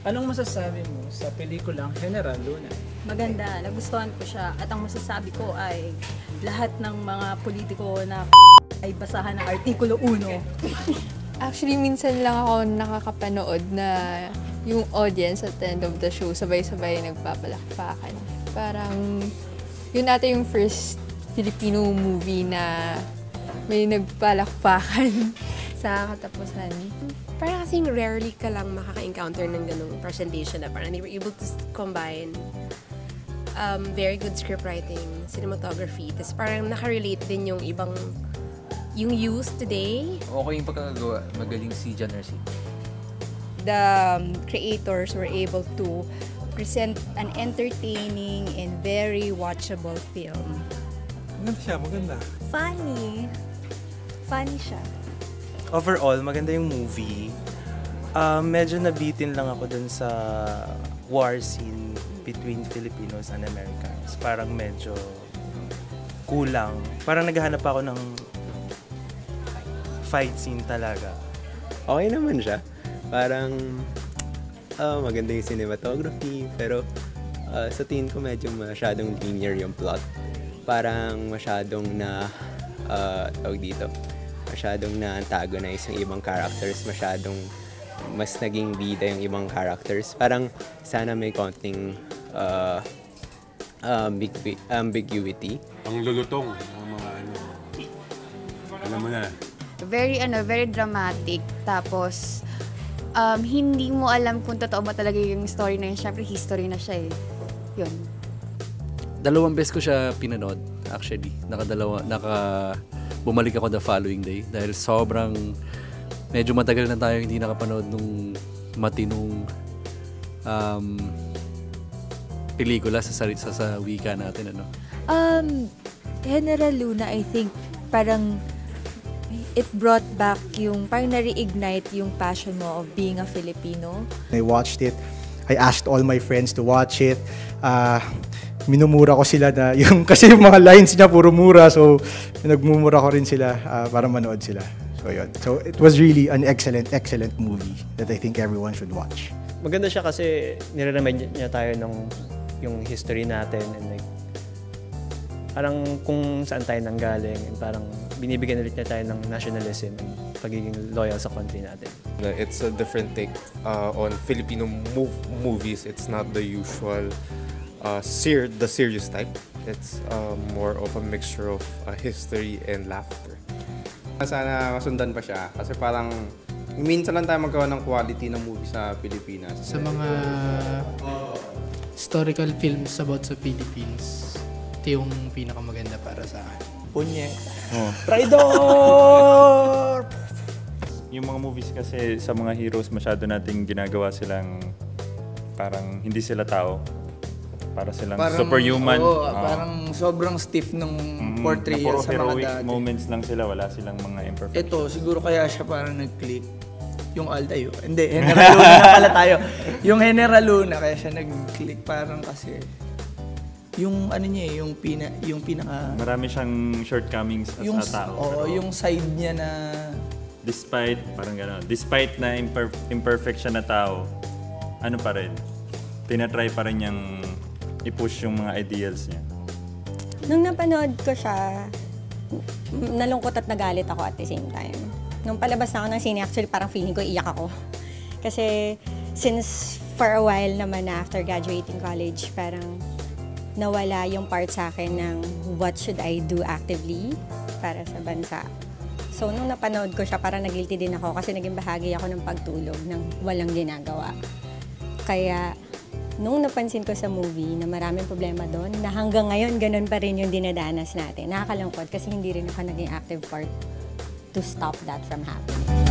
Anong masasabi mo sa pelikulang General Luna? Maganda, nagustuhan ko siya. At ang masasabi ko ay lahat ng mga politiko na ay basahan ng Artikulo 1. Actually, minsan lang ako nakakapanood na yung audience at the end of the show, sabay-sabay nagpapalakpakan. Parang, yun ata yung first Filipino movie na may nagpalakpakan sa katapusan. Parang kasing rarely ka lang makaka-encounter ng ganung presentation na parang they were able to combine very good scriptwriting, cinematography, tapos parang nakarelate din yung ibang, yung youth today. Okay yung pagkakagawa, magaling si John Arce. The creators were able to present an entertaining and very watchable film. Maganda siya, maganda. Funny. Funny siya. Overall, maganda yung movie. Medyo nabitin lang ako dun sa war scene between Filipinos and Americans. Parang medyo kulang. Parang naghahanap ako ng fight scene talaga. Okay naman siya. Parang maganda yung cinematography, pero sa tingin ko medyo masyadong linear yung plot. Parang masyadong tawag dito, masyadong na-antagonize yung ibang characters, masyadong mas naging bida yung ibang characters. Parang sana may konting ambiguity. Ang lulutong ng mga alam mo na. Very dramatic. Tapos, hindi mo alam kung totoo mo talaga yung story na yun. Siyempre, history na siya eh. Yun. 2 beses ko siya pinanood, actually. Bumalik ako the following day dahil sobrang medyo matagal na tayo hindi nakapanood nung matinong pelikula sa wika natin, ano? General Luna, I think parang it brought back parang na-reignite yung passion mo of being a Filipino. I watched it. I asked all my friends to watch it. Minumura ko sila na kasi yung mga lines niya puro mura, so nagmumura ko rin sila para manood sila. So yun. So it was really an excellent movie that I think everyone should watch. Maganda siya kasi nire-remind niya tayo ng yung history natin and like parang kung saan tayo nanggaling and parang binibigyan ulit niya tayo ng nationalism and pagiging loyal sa country natin. It's a different take on Filipino movies. It's not the usual the serious type. It's more of a mixture of history and laughter. Sana masundan pa siya kasi parang minsan lang tayo magkawa ng quality ng movie sa Pilipinas. Sa mga historical films about sa Philippines, ito yung pinakamaganda para sa akin. Punye. Traidor! Yung mga movies kasi sa mga heroes masyado nating ginagawa silang parang hindi sila tao. Para silang superhuman. Parang sobrang stiff ng portrayal sa mga dati. Moments lang sila, wala silang mga imperfections. Ito, siguro kaya siya parang nag-click. Yung Altayo. Hindi, General Luna na pala tayo. Yung General Luna, kaya siya nag-click parang kasi yung ano niya yung pinaka... Marami siyang shortcomings as a tao. Oo, yung side niya na... Despite na imperfect siya na tao, ano pa rin? Tinatry pa rin niyang i-push yung mga ideals niya. Nung napanood ko siya, nalungkot at nagalit ako at the same time. Nung palabas na ako ng sine, actually parang feeling ko iyak ako. Kasi since for a while naman na after graduating college, parang nawala yung part sa akin ng what should I do actively para sa bansa. So nung napanood ko siya, parang nag-guilty din ako kasi naging bahagi ako ng pagtulog ng walang ginagawa. Kaya nung napansin ko sa movie na maraming problema doon, na hanggang ngayon ganun pa rin yung dinadanas natin. Nakakalungkot kasi hindi rin ako naging active part to stop that from happening.